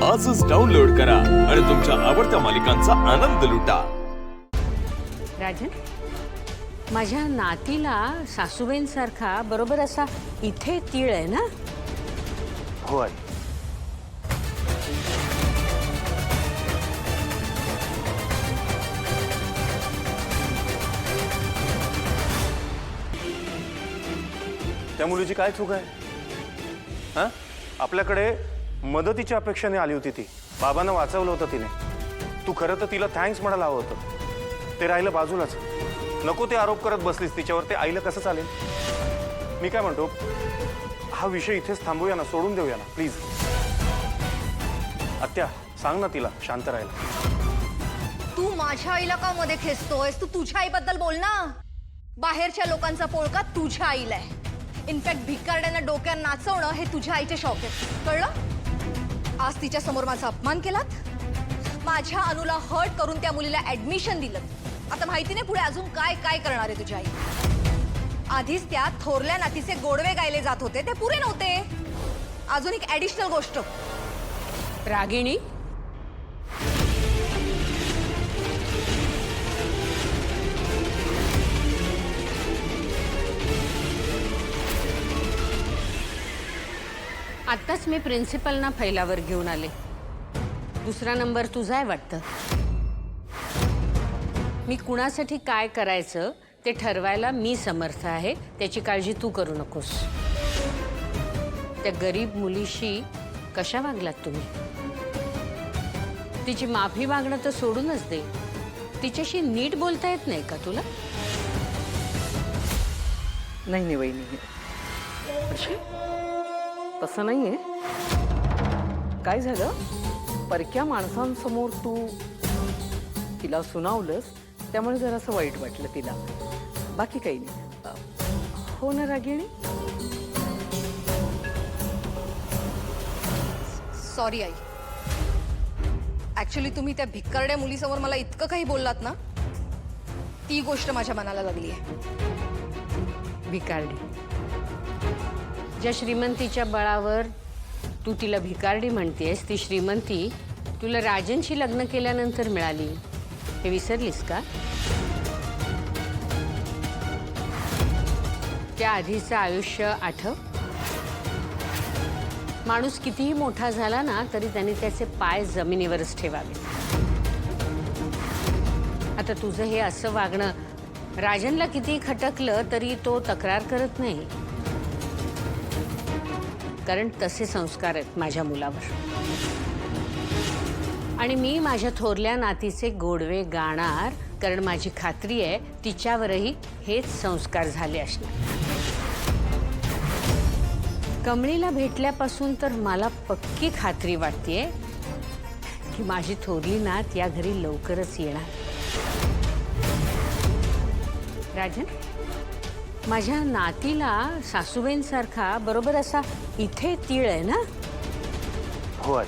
आजच डाउनलोड करा आणि तुमच्या आवडत्या मालिकांचा आनंद लुटा। राजन, माझ्या नातीला सासूबाईंसारखा बरोबर असा इथे तीळ आहे ना? हो आई। त्या मुलीची काय चूक आहे? हा, आपल्याकडे मदतीच्या अपेक्षाने आली होती ती। बाबांना वाचवलं होतं तिने। तू खरं तर तिला थँक्स म्हणायला हवं होतं, ते राहिलं बाजूलाच। नको ते आरोप करत बसलीस तिच्यावर, ते आईला कसं चालेल? मी काय म्हणतो, हा विषय इथेच थांबूया ना, सोडून देऊया ना प्लीज। आत्या सांग ना तिला शांत राहायला। तू माझ्या आईला का मध्ये खेचतोयस? तू तुझ्या आईबद्दल बोल ना। बाहेरच्या लोकांचा पोळका तुझ्या आईला आहे। इनफॅक्ट भिकारड्यांना डोक्यात नाचवणं हे तुझ्या आईचे शौक आहे, कळलं? आज तिच्या समोर माझा अपमान केलात, माझ्या अनुला हर्ट करून त्या मुलीला ऍडमिशन दिलं। आता माहिती नाही पुढे अजून काय काय करणार आहे तुझी आई। आधीच त्या थोरल्या नातीचे गोडवे गायले जात होते, ते पुरे नव्हते। अजून एक ऍडिशनल गोष्ट, रागिणी, आत्ताच मी प्रिन्सिपलना फैलावर घेऊन आले। दुसरा नंबर तुझा आहे वाटतं। मी कुणासाठी काय करायचं ते ठरवायला मी समर्थ आहे, त्याची काळजी तू करू नकोस। त्या गरीब मुलीशी कशा वागलात तुम्ही? तिची माफी मागणं तर सोडूनच दे, तिच्याशी नीट बोलता येत नाही का तुला? नाही वहिनी, अशी तसं नाहीये। काय झालं, परक्या माणसांसमोर तू तिला सुनावलंस, त्यामुळे जरासं वाईट वाटलं तिला, बाकी काही नाही। हो ना रागिणी? Sorry I. ऍक्च्युली तुम्ही त्या भिकारड्या मुलीसमोर मला इतकं काही बोललात ना, ती गोष्ट माझ्या मनाला लागली आहे। भिकारडी, ज्या श्रीमंतीच्या बळावर तू तिला भिकारडी म्हणतेस, ती श्रीमंती तुला राजनशी लग्न केल्यानंतर मिळाली, हे विसरलीस का? त्या आधीचं आयुष्य आठव। माणूस कितीही मोठा झाला ना तरी त्याने त्याचे पाय जमिनीवरच ठेवावे। आता तुझं हे असं वागणं राजनला कितीही खटकलं तरी तो तक्रार करत नाही, कारण तसे संस्कार आहेत माझ्या मुलावर। आणि मी माझ्या थोरल्या नातीचे गोडवे गाणार, कारण माझी खात्री आहे तिच्यावरही हेच संस्कार झाले असणार। कमळीला भेटल्यापासून तर मला पक्की खात्री वाटतेय की माझी थोरली नात या घरी लवकरच येणार। राजन, माझ्या नातीला सासूबाईंसारखा बरोबर असा इथे तीळ आहे ना? हो आई।